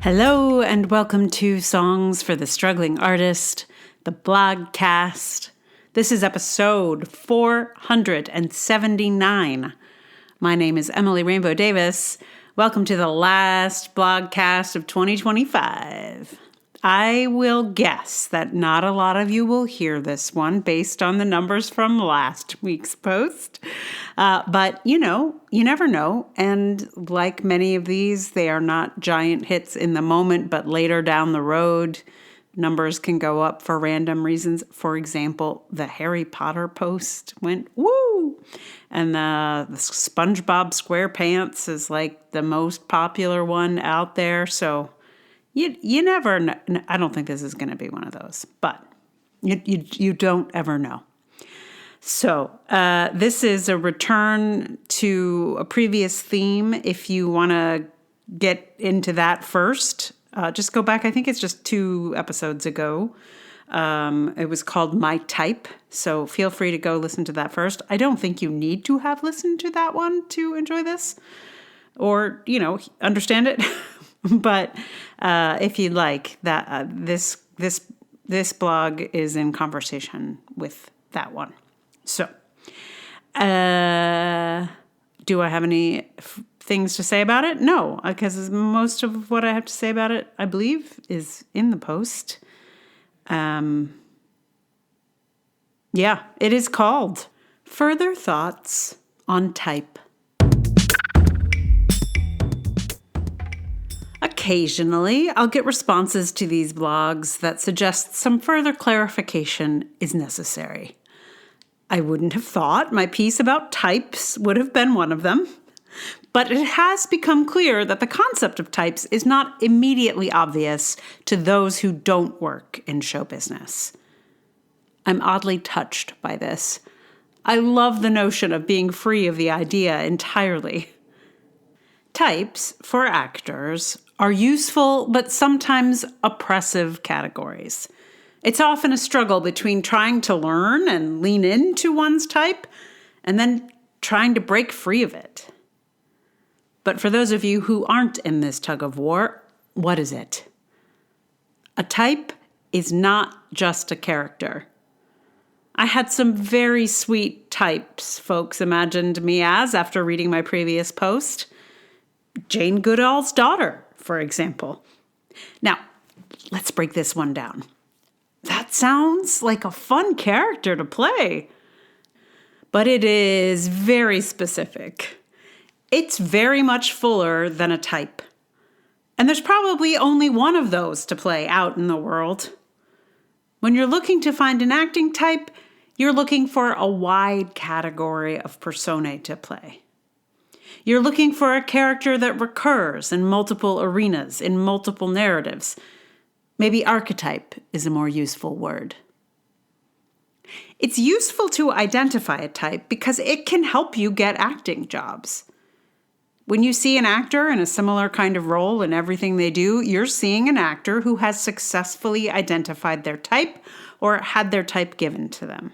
Hello and welcome to Songs for the Struggling Artist, the blogcast. This is episode 479. My name is Emily Rainbow Davis. Welcome to the last blogcast of 2025. I will guess that not a lot of you will hear this one based on the numbers from last week's post. But, you never know. And like many of these, they are not giant hits in the moment, but later down the road, numbers can go up for random reasons. For example, the Harry Potter post went woo! And the SpongeBob SquarePants is like the most popular one out there. So you never know. I don't think this is going to be one of those, but you don't ever know. So this is a return to a previous theme. If you want to get into that first, just go back. I think it's just 2 episodes ago. It was called My Type. So feel free to go listen to that first. I don't think you need to have listened to that one to enjoy this or, understand it. But if you'd like that, this blog is in conversation with that one. So, do I have any things to say about it? No, because most of what I have to say about it, I believe, is in the post. It is called Further Thoughts on Type. Occasionally, I'll get responses to these blogs that suggest some further clarification is necessary. I wouldn't have thought my piece about types would have been one of them, but it has become clear that the concept of types is not immediately obvious to those who don't work in show business. I'm oddly touched by this. I love the notion of being free of the idea entirely. Types, for actors, are useful but sometimes oppressive categories. It's often a struggle between trying to learn and lean into one's type and then trying to break free of it. But for those of you who aren't in this tug of war, what is it? A type is not just a character. I had some very sweet types folks imagined me as after reading my previous post. Jane Goodall's daughter, for example. Now, let's break this one down. That sounds like a fun character to play. But it is very specific. It's very much fuller than a type. And there's probably only one of those to play out in the world. When you're looking to find an acting type, you're looking for a wide category of personae to play. You're looking for a character that recurs in multiple arenas, in multiple narratives. Maybe archetype is a more useful word. It's useful to identify a type because it can help you get acting jobs. When you see an actor in a similar kind of role in everything they do, you're seeing an actor who has successfully identified their type or had their type given to them.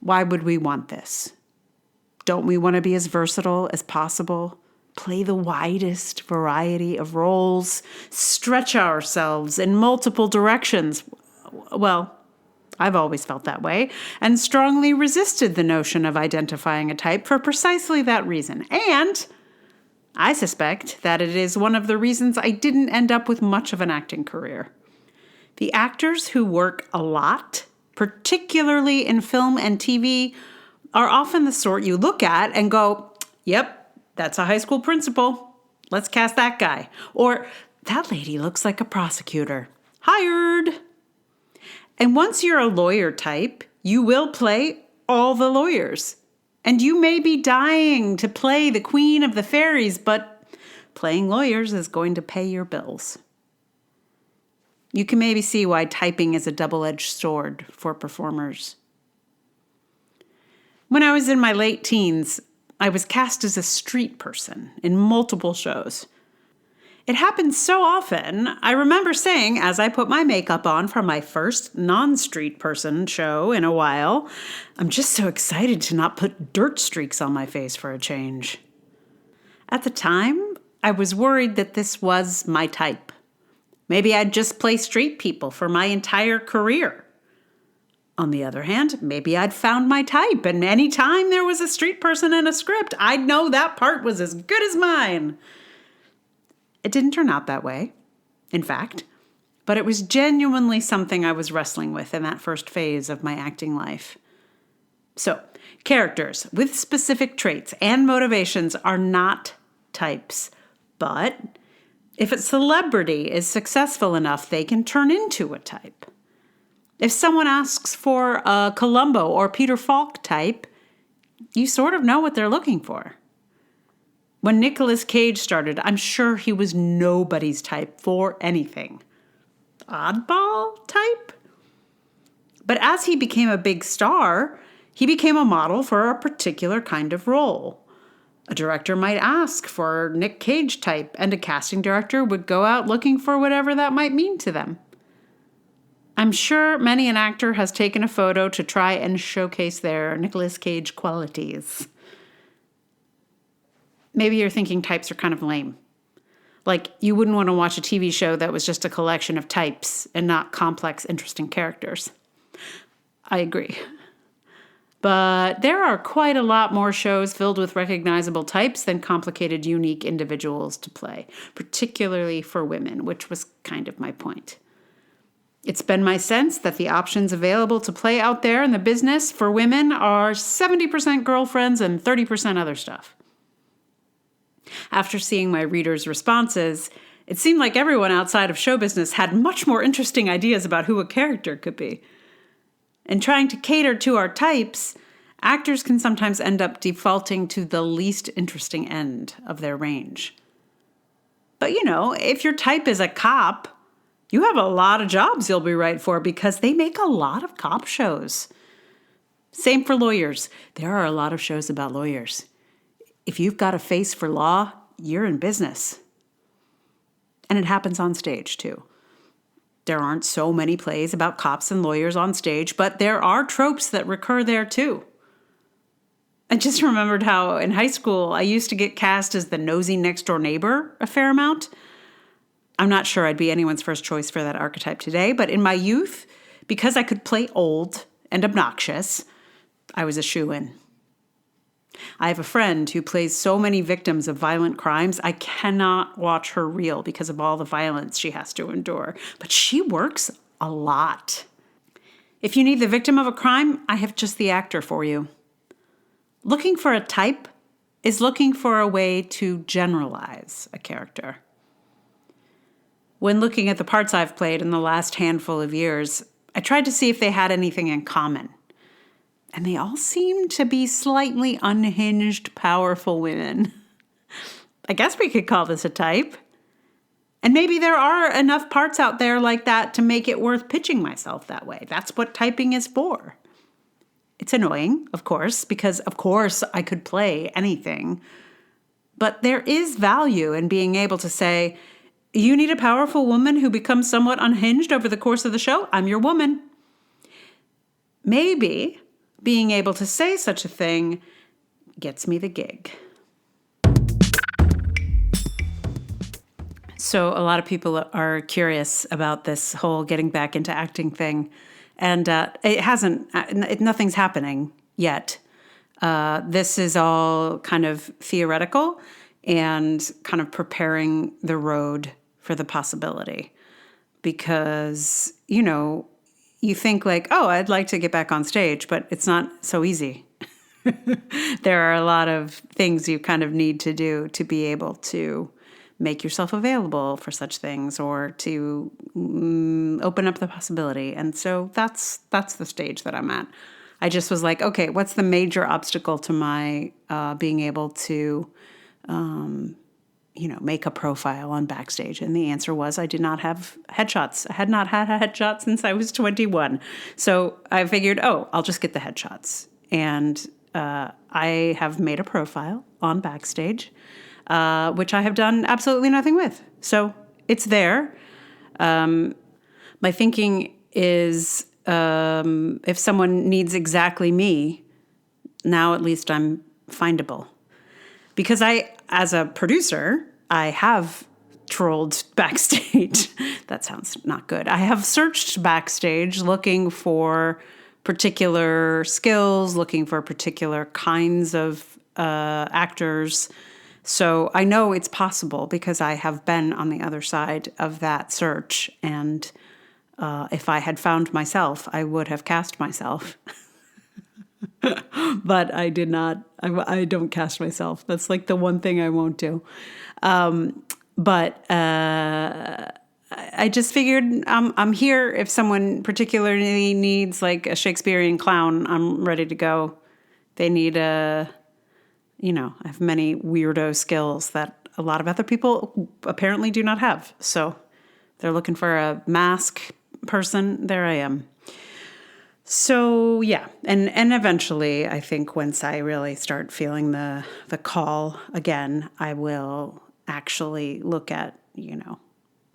Why would we want this? Don't we want to be as versatile as possible? Play the widest variety of roles, stretch ourselves in multiple directions. Well, I've always felt that way and strongly resisted the notion of identifying a type for precisely that reason. And I suspect that it is one of the reasons I didn't end up with much of an acting career. The actors who work a lot, particularly in film and TV, are often the sort you look at and go, yep, that's a high school principal. Let's cast that guy. Or that lady looks like a prosecutor. Hired. And once you're a lawyer type, you will play all the lawyers. And you may be dying to play the queen of the fairies, but playing lawyers is going to pay your bills. You can maybe see why typing is a double-edged sword for performers. When I was in my late teens, I was cast as a street person in multiple shows. It happened so often, I remember saying as I put my makeup on for my first non-street person show in a while, I'm just so excited to not put dirt streaks on my face for a change. At the time, I was worried that this was my type. Maybe I'd just play street people for my entire career. On the other hand, maybe I'd found my type, and any time there was a street person in a script, I'd know that part was as good as mine. It didn't turn out that way, in fact, but it was genuinely something I was wrestling with in that first phase of my acting life. So, characters with specific traits and motivations are not types, but if a celebrity is successful enough, they can turn into a type. If someone asks for a Columbo or Peter Falk type, you sort of know what they're looking for. When Nicolas Cage started, I'm sure he was nobody's type for anything. Oddball type? But as he became a big star, he became a model for a particular kind of role. A director might ask for Nick Cage type, and a casting director would go out looking for whatever that might mean to them. I'm sure many an actor has taken a photo to try and showcase their Nicolas Cage qualities. Maybe you're thinking types are kind of lame. Like, you wouldn't want to watch a TV show that was just a collection of types and not complex, interesting characters. I agree. But there are quite a lot more shows filled with recognizable types than complicated, unique individuals to play, particularly for women, which was kind of my point. It's been my sense that the options available to play out there in the business for women are 70% girlfriends and 30% other stuff. After seeing my readers' responses, it seemed like everyone outside of show business had much more interesting ideas about who a character could be. In trying to cater to our types, actors can sometimes end up defaulting to the least interesting end of their range. But if your type is a cop, you have a lot of jobs you'll be right for because they make a lot of cop shows. Same for lawyers. There are a lot of shows about lawyers. If you've got a face for law, you're in business. And it happens on stage, too. There aren't so many plays about cops and lawyers on stage, but there are tropes that recur there, too. I just remembered how in high school I used to get cast as the nosy next-door neighbor a fair amount. I'm not sure I'd be anyone's first choice for that archetype today, but in my youth, because I could play old and obnoxious, I was a shoo-in. I have a friend who plays so many victims of violent crimes, I cannot watch her reel because of all the violence she has to endure. But she works a lot. If you need the victim of a crime, I have just the actor for you. Looking for a type is looking for a way to generalize a character. When looking at the parts I've played in the last handful of years, I tried to see if they had anything in common. And they all seem to be slightly unhinged, powerful women. I guess we could call this a type. And maybe there are enough parts out there like that to make it worth pitching myself that way. That's what typing is for. It's annoying, of course, because of course I could play anything. But there is value in being able to say, you need a powerful woman who becomes somewhat unhinged over the course of the show? I'm your woman. Maybe being able to say such a thing gets me the gig. So a lot of people are curious about this whole getting back into acting thing. And nothing's happening yet. This is all kind of theoretical and kind of preparing the road for the possibility. Because, you think like, oh, I'd like to get back on stage, but it's not so easy. There are a lot of things you kind of need to do to be able to make yourself available for such things or to open up the possibility. And so that's the stage that I'm at. I just was like, okay, what's the major obstacle to my being able to, make a profile on Backstage? And the answer was I did not have headshots. I had not had a headshot since I was 21. So I figured, I'll just get the headshots. And I have made a profile on Backstage, which I have done absolutely nothing with. So it's there. My thinking is if someone needs exactly me, now at least I'm findable. Because as a producer, I have trolled backstage. That sounds not good. I have searched backstage looking for particular skills, looking for particular kinds of actors. So I know it's possible because I have been on the other side of that search. And if I had found myself, I would have cast myself. But I did not. I don't cast myself. That's like the one thing I won't do. But I just figured I'm here. If someone particularly needs like a Shakespearean clown, I'm ready to go. They need I have many weirdo skills that a lot of other people apparently do not have. So they're looking for a mask person. There I am. So yeah, and eventually, I think once I really start feeling the call again, I will actually look at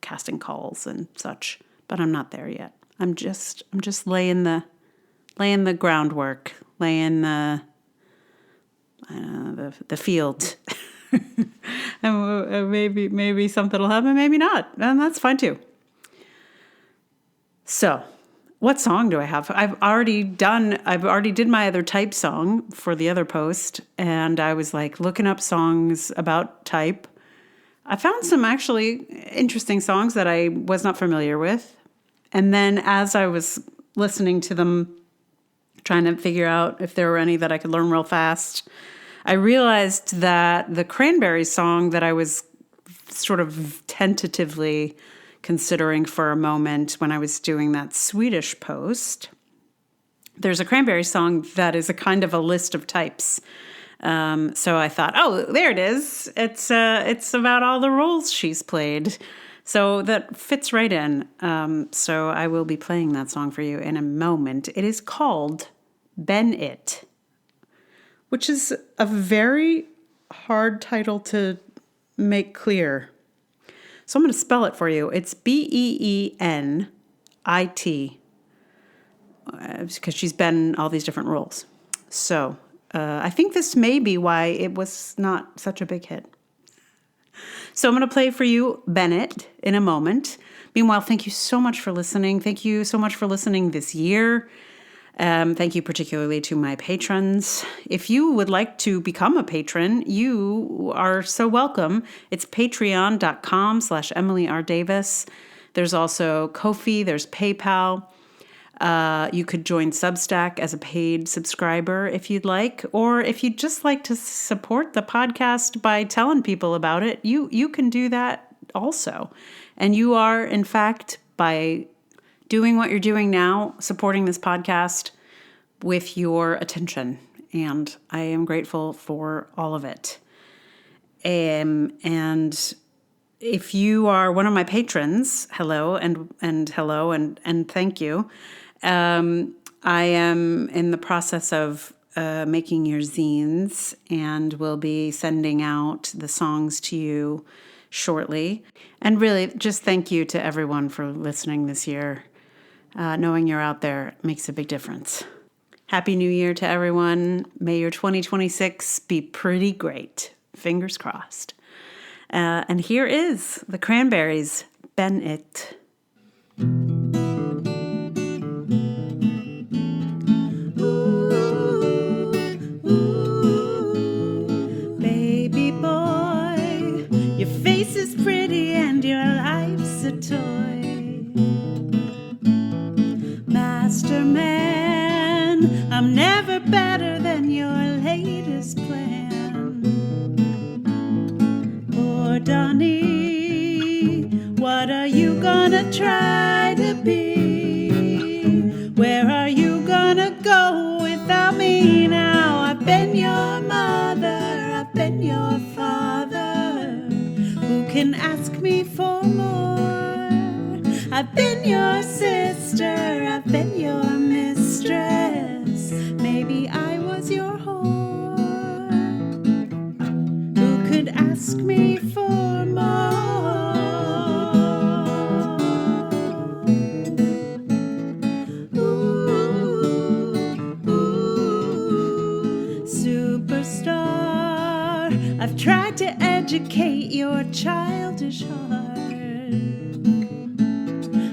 casting calls and such. But I'm not there yet. I'm just laying the groundwork, laying the field. And maybe something will happen, maybe not, and that's fine too. So, what song do I have? I've already did my other type song for the other post, and I was like looking up songs about type. I found some actually interesting songs that I was not familiar with. And then as I was listening to them, trying to figure out if there were any that I could learn real fast, I realized that the Cranberries song that I was sort of tentatively considering for a moment when I was doing that Swedish post, there's a Cranberries song that is a kind of a list of types. So I thought, oh, there it is. It's about all the roles she's played. So that fits right in. So I will be playing that song for you in a moment. It is called Ben It, which is a very hard title to make clear. So I'm going to spell it for you. It's Beenit, because she's been in all these different roles. So I think this may be why it was not such a big hit. So I'm going to play for you Bennett in a moment. Meanwhile, thank you so much for listening. Thank you so much for listening this year. Thank you particularly to my patrons. If you would like to become a patron, you are so welcome. It's patreon.com/Emily R. Davis. There's also Ko-fi, there's PayPal. You could join Substack as a paid subscriber if you'd like, or if you'd just like to support the podcast by telling people about it, you can do that also. And you are, in fact, by doing what you're doing now, supporting this podcast with your attention. And I am grateful for all of it. And if you are one of my patrons, hello and thank you. I am in the process of making your zines and will be sending out the songs to you shortly. And really, just thank you to everyone for listening this year. Knowing you're out there makes a big difference. Happy New Year to everyone. May your 2026 be pretty great. Fingers crossed. And here is the Cranberries, Ben It. Baby boy, your face is pretty and your life's a toy. Master man, I'm never better than your latest plan. Poor Donnie, what are you gonna try to be? Where are you gonna go without me now? I've been your mother, I've been your father. Who can ask me for more? I've been your sister, I've been your mistress. Maybe I was your whore. Who could ask me for more? Superstar, I've tried to educate placate your childish heart.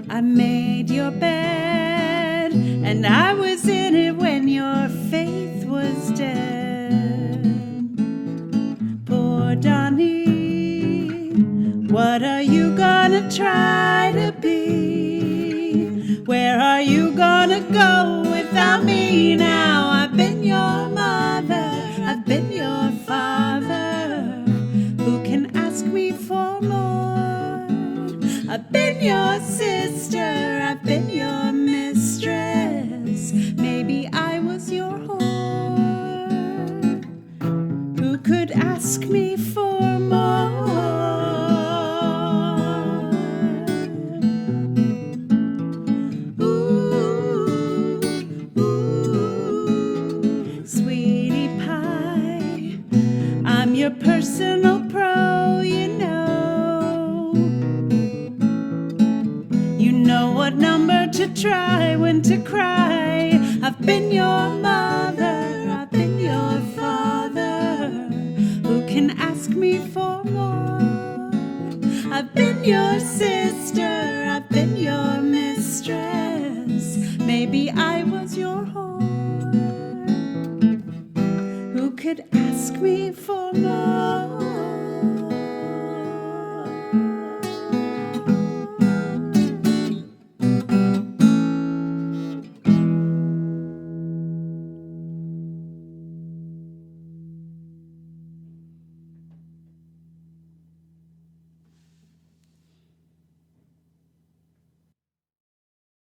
I made your bed, and I was in it when your faith was dead. Poor Donnie, what are you gonna try to be? Where are you gonna go without me now? I've been your mother, I've been your father. Who can ask me for more? I've been your sister, I've been your mistress. Maybe I was your whore. Who could ask me for more? Ooh, ooh, sweetie pie, I'm your personal pro, you know. You know what number to try, when to cry. I've been your mother, I've been your father. Who can ask me for more? I've been your sister, I've been your mistress. Maybe I was your whore. Who could ask me for more?